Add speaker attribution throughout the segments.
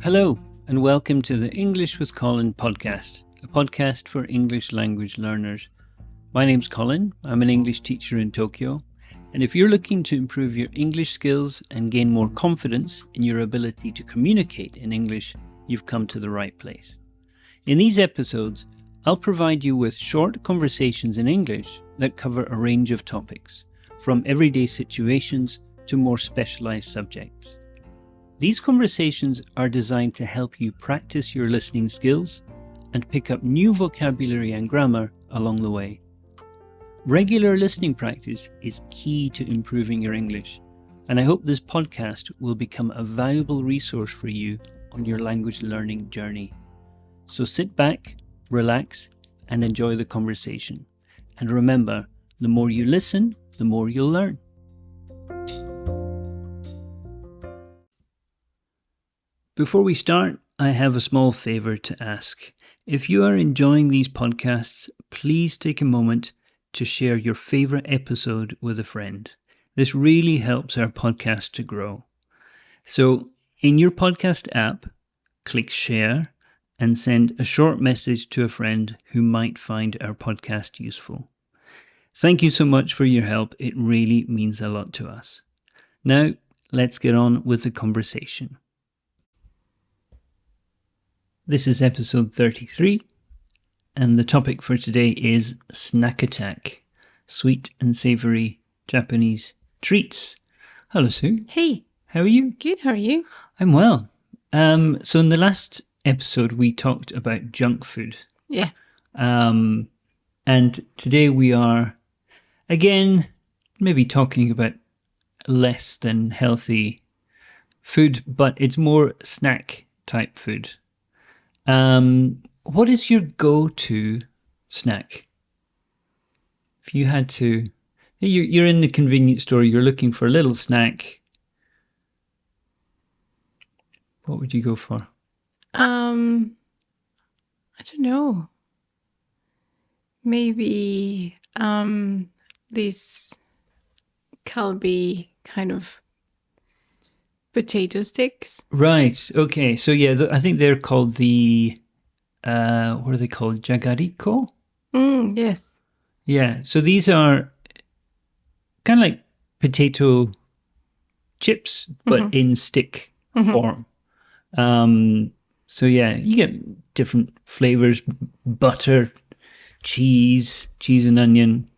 Speaker 1: Hello, and welcome to the English with Colin Podcast, a podcast for English language learners. My name's Colin, I'm an English teacher in Tokyo, and if you're looking to improve your English skills and gain more confidence in your ability to communicate in English, you've come to the right place. In these episodes, I'll provide you with short conversations in English that cover a range of topics, from everyday situations to more specialised subjects. These conversations are designed to help you practice your listening skills and pick up new vocabulary and grammar along the way. Regular listening practice is key to improving your English, and I hope this podcast will become a valuable resource for you on your language learning journey. So sit back, relax, and enjoy the conversation. And remember, the more you listen, the more you'll learn. Before we start, I have a small favour to ask. If you are enjoying these podcasts, please take a moment to share your favourite episode with a friend. This really helps our podcast to grow. So, in your podcast app, click share and send a short message to a friend who might find our podcast useful. Thank you so much for your help. It really means a lot to us. Now, let's get on with the conversation. This is episode 33, and the topic for today is snack attack, sweet and savoury Japanese treats. Hello, Sue.
Speaker 2: Hey.
Speaker 1: How are you?
Speaker 2: Good, how are you?
Speaker 1: I'm well. So in the last episode, we talked about junk food.
Speaker 2: Yeah.
Speaker 1: And today we are, again, maybe talking about less than healthy food, but it's more snack type food. What is your go-to snack? If you had to, you're in the convenience store, you're looking for a little snack. What would you go for?
Speaker 2: I don't know. Maybe this Kalbi kind of potato sticks.
Speaker 1: Right. Okay. So yeah, I think they're called the what are they called? Jagariko?
Speaker 2: Yes.
Speaker 1: Yeah. So these are kind of like potato chips, but in stick form. So yeah, you get different flavors: butter, cheese and onion.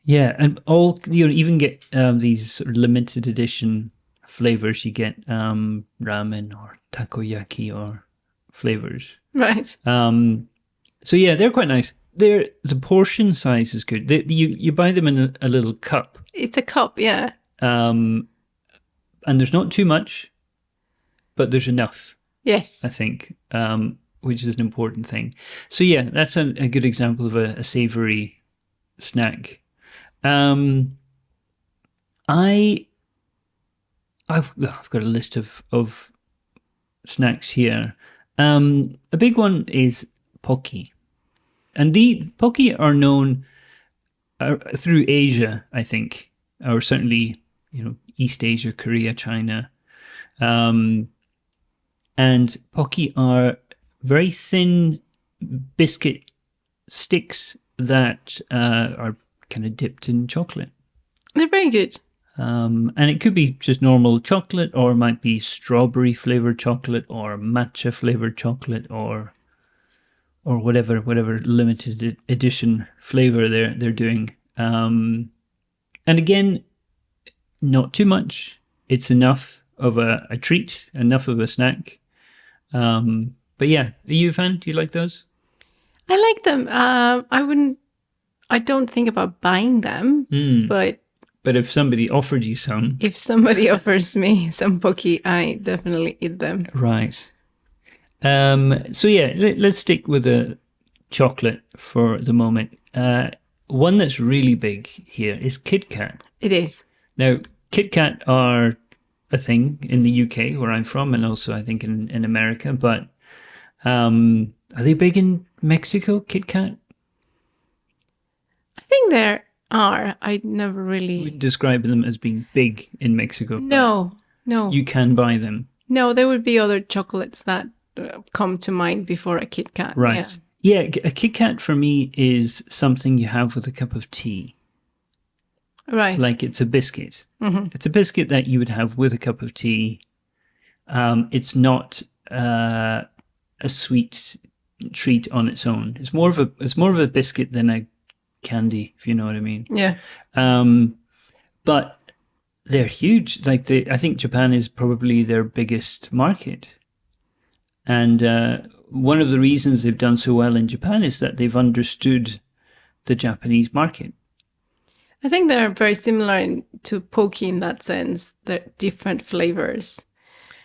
Speaker 1: Yeah, and even get these sort of limited edition flavors. You get ramen or takoyaki or flavors.
Speaker 2: Right.
Speaker 1: So yeah, they're quite nice. The portion size is good. You buy them in a little cup.
Speaker 2: It's a cup, yeah.
Speaker 1: And there's not too much, but there's enough.
Speaker 2: Yes.
Speaker 1: I think, which is an important thing. So yeah, that's a good example of a savoury snack. I've got a list of snacks here. A big one is Pocky, and the Pocky are known through Asia, I think, or certainly East Asia, Korea, China, and Pocky are very thin biscuit sticks that are kind of dipped in chocolate.
Speaker 2: They're very good.
Speaker 1: And it could be just normal chocolate, or it might be strawberry flavored chocolate, or matcha flavored chocolate, or whatever limited edition flavor they're doing. And again, not too much. It's enough of a treat, enough of a snack. But yeah, are you a fan? Do you like those?
Speaker 2: I like them. I don't think about buying them, but
Speaker 1: if somebody offered you some,
Speaker 2: if somebody offers me some Pocky, I definitely eat them.
Speaker 1: Right. So yeah, let's stick with the chocolate for the moment. One that's really big here is Kit Kat.
Speaker 2: It is.
Speaker 1: Now, Kit Kat are a thing in the UK where I'm from, and also I think in America, but are they big in Mexico, Kit Kat?
Speaker 2: I think there are. I never really
Speaker 1: We describe them as being big in Mexico.
Speaker 2: No.
Speaker 1: You can buy them.
Speaker 2: No, there would be other chocolates that come to mind before a Kit Kat.
Speaker 1: Right. Yeah, a Kit Kat for me is something you have with a cup of tea.
Speaker 2: Right.
Speaker 1: Like it's a biscuit.
Speaker 2: Mm-hmm.
Speaker 1: It's a biscuit that you would have with a cup of tea. It's not a sweet treat on its own. It's more of a biscuit than a candy, if you know what I mean.
Speaker 2: Yeah.
Speaker 1: But they're huge. Like I think Japan is probably their biggest market. And one of the reasons they've done so well in Japan is that they've understood the Japanese market.
Speaker 2: I think they're very similar to Pocky in that sense. They're different flavors.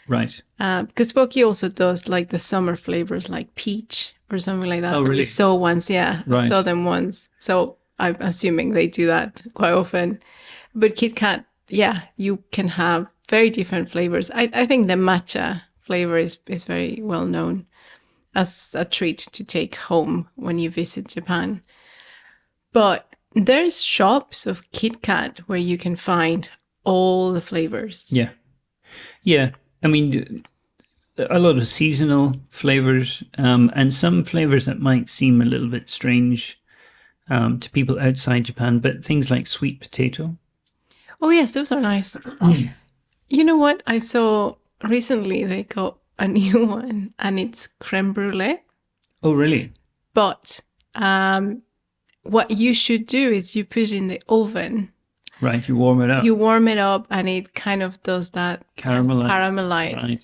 Speaker 1: Right.
Speaker 2: Because Pocky also does like the summer flavors like peach or something like that.
Speaker 1: Oh, really?
Speaker 2: We saw once, yeah.
Speaker 1: Right.
Speaker 2: I saw them once. So I'm assuming they do that quite often. But Kit Kat, yeah, you can have very different flavors. I think the matcha flavor is very well known as a treat to take home when you visit Japan. But there's shops of Kit Kat where you can find all the flavors.
Speaker 1: Yeah. Yeah. I mean, a lot of seasonal flavors and some flavors that might seem a little bit strange to people outside Japan, but things like sweet potato.
Speaker 2: Oh, yes, those are nice. You know what? I saw recently they got a new one and it's creme brulee.
Speaker 1: Oh, really?
Speaker 2: But what you should do is you put it in the oven.
Speaker 1: Right, you warm it up.
Speaker 2: You warm it up and it kind of does that
Speaker 1: Caramelize.
Speaker 2: Right.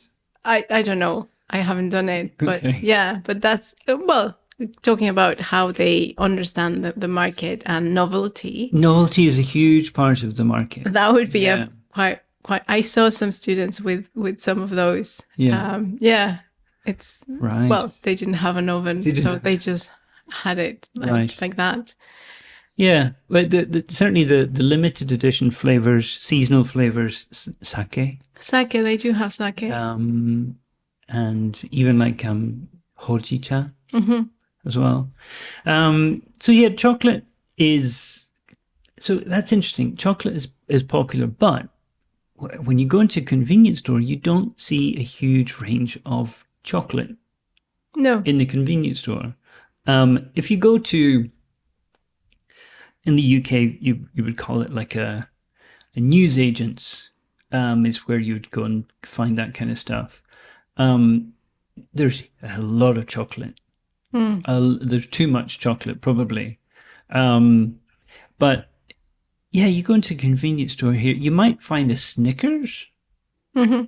Speaker 2: I don't know. I haven't done it. But
Speaker 1: Okay.
Speaker 2: yeah, but that's, well, talking about how they understand the market and novelty.
Speaker 1: Novelty is a huge part of the market.
Speaker 2: That would be
Speaker 1: Yeah.
Speaker 2: a quite. I saw some students with some of those.
Speaker 1: Yeah.
Speaker 2: Yeah. It's
Speaker 1: Right.
Speaker 2: well, they didn't have an oven,
Speaker 1: They didn't
Speaker 2: so
Speaker 1: have-
Speaker 2: they just had it like that.
Speaker 1: Yeah, but certainly the limited edition flavors, seasonal flavors, sake,
Speaker 2: Sake, they do have sake.
Speaker 1: and even like hojicha
Speaker 2: Mm-hmm.
Speaker 1: as well. So yeah, chocolate is, so that's interesting. Chocolate is popular, but when you go into a convenience store, you don't see a huge range of chocolate
Speaker 2: No.
Speaker 1: in the convenience store. If you go to, in the UK, you would call it like a newsagent's, is where you'd go and find that kind of stuff. There's a lot of chocolate. There's too much chocolate, probably. But yeah, you go into a convenience store here, you might find a Snickers,
Speaker 2: Mm-hmm.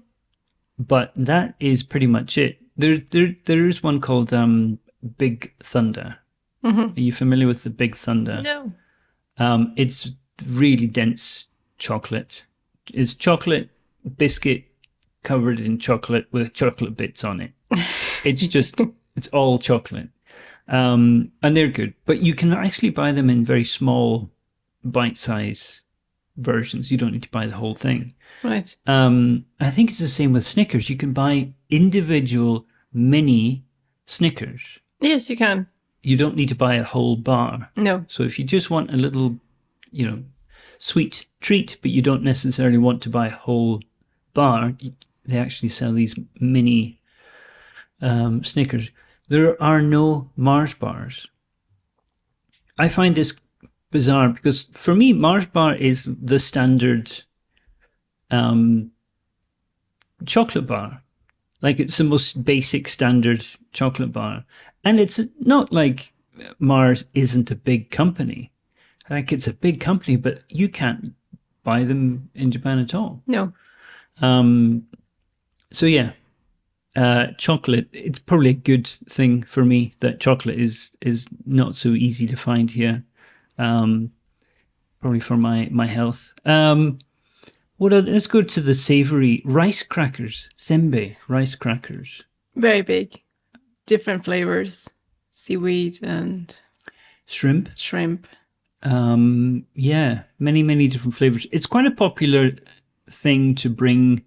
Speaker 1: but that is pretty much it. There is one called Big Thunder.
Speaker 2: Mm-hmm.
Speaker 1: Are you familiar with the Big Thunder?
Speaker 2: No.
Speaker 1: It's really dense chocolate. It's chocolate biscuit covered in chocolate with chocolate bits on it. It's just, it's all chocolate. And they're good. But you can actually buy them in very small, bite-size versions. You don't need to buy the whole thing.
Speaker 2: Right.
Speaker 1: I think it's the same with Snickers. You can buy individual mini Snickers.
Speaker 2: Yes, you can.
Speaker 1: You don't need to buy a whole bar.
Speaker 2: No.
Speaker 1: So if you just want a little, sweet treat, but you don't necessarily want to buy a whole bar, they actually sell these mini Snickers. There are no Mars bars. I find this bizarre because for me, Mars bar is the standard chocolate bar. Like it's the most basic standard chocolate bar. And it's not like Mars isn't a big company. Like it's a big company, but you can't buy them in Japan at all.
Speaker 2: No.
Speaker 1: So yeah, chocolate, it's probably a good thing for me that chocolate is not so easy to find here. Probably for my health. Let's go to the savory rice crackers, senbei rice crackers.
Speaker 2: Very big. Different flavors. Seaweed and
Speaker 1: Shrimp. Yeah, many different flavors. It's quite a popular thing to bring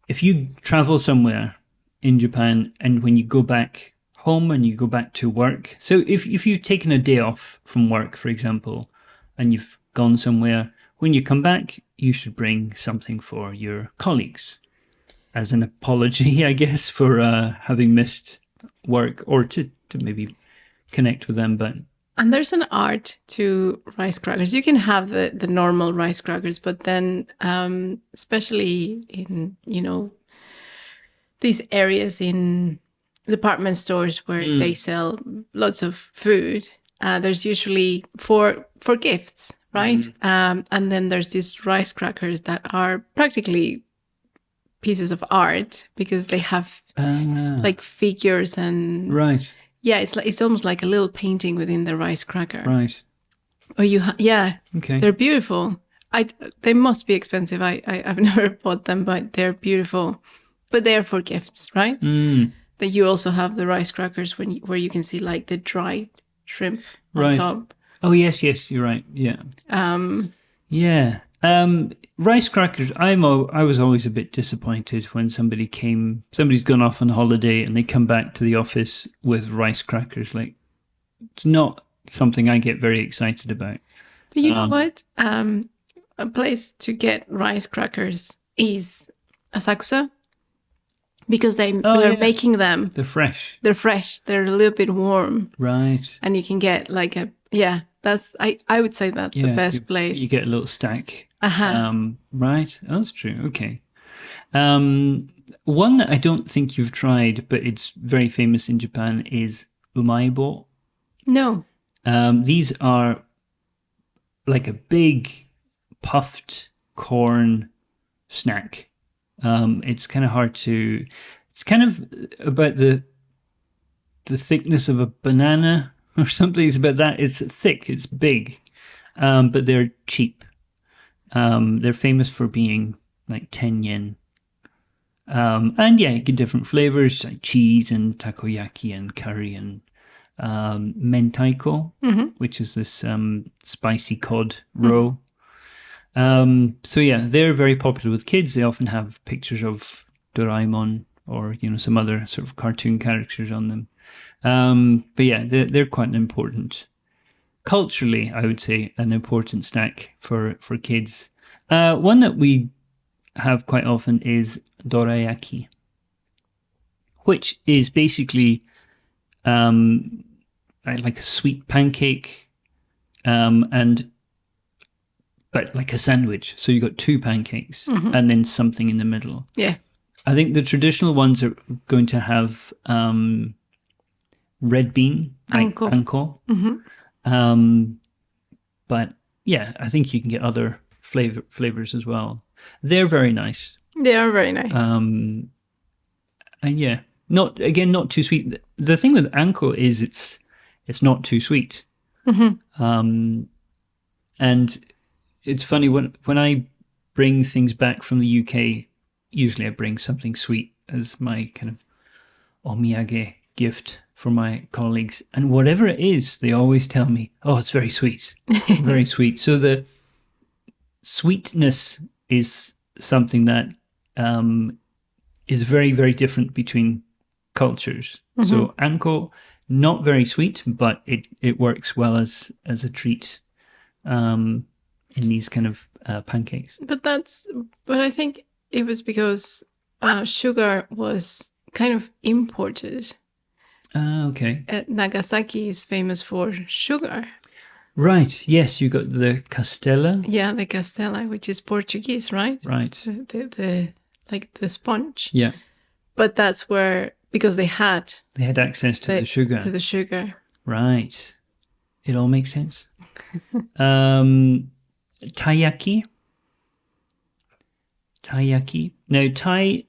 Speaker 1: if you travel somewhere in Japan and when you go back home and you go back to work. So if you've taken a day off from work, for example, and you've gone somewhere, when you come back, you should bring something for your colleagues. as an apology, I guess, for having missed work, or to maybe connect with them. But
Speaker 2: And there's an art to rice crackers. You can have the normal rice crackers, but then especially in, these areas in department stores where they sell lots of food, there's usually for gifts, right? And then there's these rice crackers that are practically pieces of art because they have like figures and
Speaker 1: right,
Speaker 2: yeah, it's almost like a little painting within the rice cracker.
Speaker 1: right,
Speaker 2: Or
Speaker 1: okay,
Speaker 2: they're beautiful. They must be expensive. I've never bought them, but they're beautiful. But they're for gifts, right? That you also have the rice crackers where you can see like the dried shrimp on
Speaker 1: right.
Speaker 2: top.
Speaker 1: Oh yes, you're right. Yeah, yeah. Rice crackers. I was always a bit disappointed when somebody's gone off on holiday and they come back to the office with rice crackers. Like, it's not something I get very excited about.
Speaker 2: But you know what? A place to get rice crackers is Asakusa because they're making them.
Speaker 1: They're fresh.
Speaker 2: They're fresh. They're a little bit warm.
Speaker 1: Right.
Speaker 2: And you can get like that's I would say that's the best place.
Speaker 1: You get a little stack.
Speaker 2: Uh-huh.
Speaker 1: Right. Oh, that's true. Okay. One that I don't think you've tried, but it's very famous in Japan is umaibo.
Speaker 2: No.
Speaker 1: These are like a big puffed corn snack. It's kind of hard to. It's kind of about the thickness of a banana or something. It's about that. It's thick. It's big, but they're cheap. They're famous for being like 10 yen. And yeah, you get different flavors like cheese and takoyaki and curry and mentaiko, which is this spicy cod roe. So yeah, they're very popular with kids. They often have pictures of Doraemon or some other sort of cartoon characters on them. But yeah, they're quite an important, culturally, I would say, an important snack for kids. One that we have quite often is dorayaki, which is basically like a sweet pancake, but like a sandwich. So you got two pancakes and then something in the middle.
Speaker 2: Yeah.
Speaker 1: I think the traditional ones are going to have red bean, like anko. But yeah, I think you can get other flavors as well. They're very nice.
Speaker 2: They are very nice.
Speaker 1: And yeah, not too sweet. The thing with anko is it's not too sweet. And it's funny when I bring things back from the UK. Usually, I bring something sweet as my kind of omiyage gift for my colleagues, and whatever it is, they always tell me, "Oh, it's very sweet, very sweet." So the sweetness is something that is very, very different between cultures. So anko, not very sweet, but it works well as a treat in these kind of pancakes.
Speaker 2: But I think it was because sugar was kind of imported.
Speaker 1: Okay.
Speaker 2: Nagasaki is famous for sugar.
Speaker 1: Right. Yes, you got the castella.
Speaker 2: Yeah, the castella, which is Portuguese, right?
Speaker 1: Right.
Speaker 2: The like the sponge.
Speaker 1: Yeah.
Speaker 2: But that's where, because they had
Speaker 1: access to the sugar.
Speaker 2: To the sugar.
Speaker 1: Right. It all makes sense. Taiyaki. Now, tai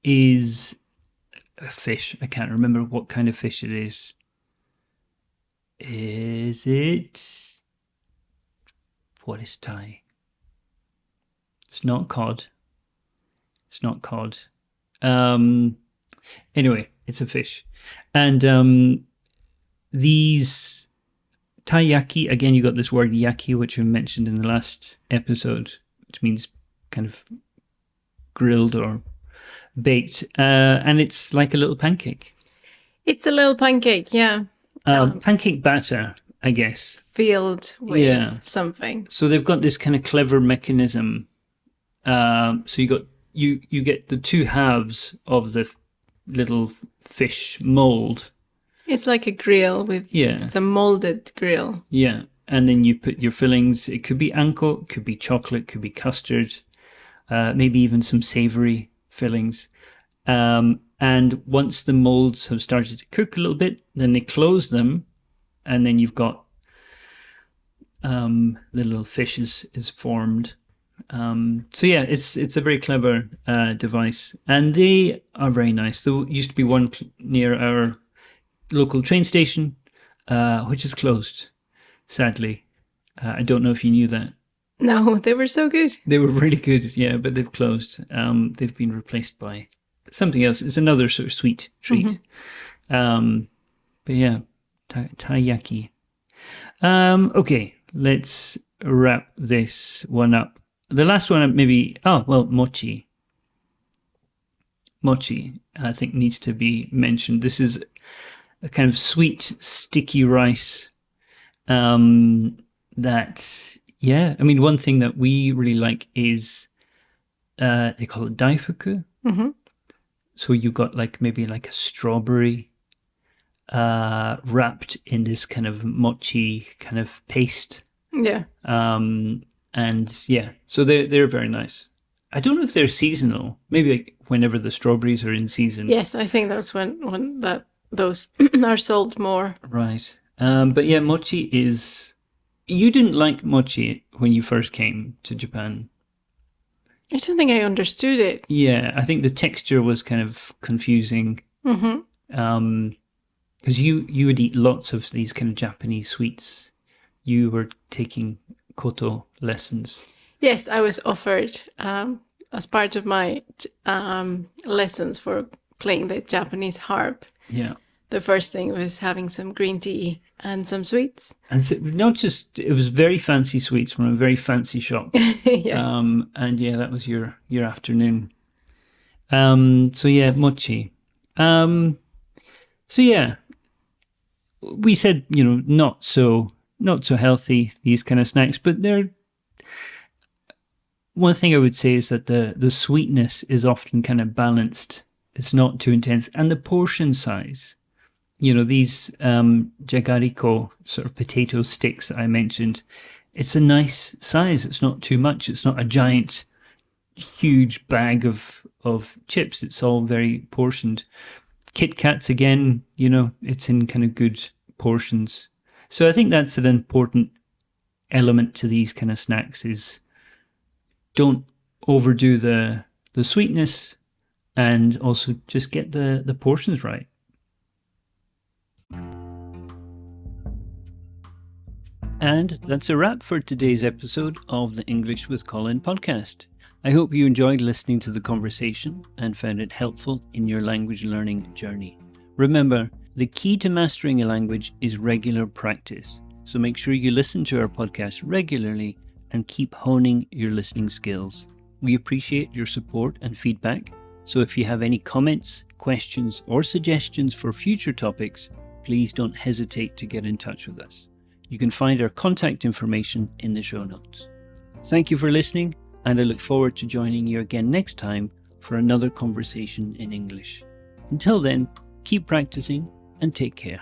Speaker 1: is a fish. I can't remember what kind of fish it is. What is tai? It's not cod. Anyway, it's a fish. And these taiyaki, again, you got this word yaki, which we mentioned in the last episode, which means kind of grilled or baked. And it's like a little pancake.
Speaker 2: It's a little pancake, yeah.
Speaker 1: Pancake batter, I guess.
Speaker 2: Filled with something.
Speaker 1: So they've got this kind of clever mechanism. So you got you get the two halves of the little fish mold.
Speaker 2: It's like a grill it's a molded grill.
Speaker 1: Yeah. And then you put your fillings. It could be anko, it could be chocolate, could be custard, maybe even some savory fillings. And once the molds have started to cook a little bit, then they close them, and then you've got the little fish is formed. So yeah, it's a very clever device, and they are very nice. There used to be one near our local train station, which is closed, sadly. I don't know if you knew that.
Speaker 2: No, they were so good.
Speaker 1: They were really good, yeah, but they've closed. They've been replaced by something else. It's another sort of sweet treat. But yeah, taiyaki. Okay, let's wrap this one up. The last one, maybe, mochi. Mochi, I think, needs to be mentioned. This is a kind of sweet, sticky rice that, yeah, I mean, one thing that we really like is, they call it daifuku. So you got maybe a strawberry wrapped in this kind of mochi kind of paste.
Speaker 2: Yeah.
Speaker 1: And yeah, so they're very nice. I don't know if they're seasonal. Maybe whenever the strawberries are in season.
Speaker 2: Yes, I think that's when those are sold more.
Speaker 1: Right. But yeah, mochi is... You didn't like mochi when you first came to Japan.
Speaker 2: I don't think I understood it.
Speaker 1: Yeah, I think the texture was kind of confusing. Because you would eat lots of these kind of Japanese sweets. You were taking koto lessons.
Speaker 2: Yes, I was offered as part of my lessons for playing the Japanese harp.
Speaker 1: Yeah.
Speaker 2: The first thing was having some green tea and some sweets.
Speaker 1: And so it was very fancy sweets from a very fancy shop.
Speaker 2: Yes.
Speaker 1: And yeah, that was your afternoon. So yeah, mochi. So yeah, we said, not so healthy, these kind of snacks, but one thing I would say is that the sweetness is often kind of balanced. It's not too intense. And the portion size, these jagariko sort of potato sticks that I mentioned, it's a nice size. It's not too much. It's not a giant, huge bag of chips. It's all very portioned. Kit Kats, again, it's in kind of good portions. So I think that's an important element to these kind of snacks is don't overdo the sweetness, and also just get the portions right. And that's a wrap for today's episode of the English with Colin podcast. I hope you enjoyed listening to the conversation and found it helpful in your language learning journey. Remember, the key to mastering a language is regular practice. So make sure you listen to our podcast regularly and keep honing your listening skills. We appreciate your support and feedback. So if you have any comments, questions, or suggestions for future topics, please don't hesitate to get in touch with us. You can find our contact information in the show notes. Thank you for listening, and I look forward to joining you again next time for another conversation in English. Until then, keep practicing and take care.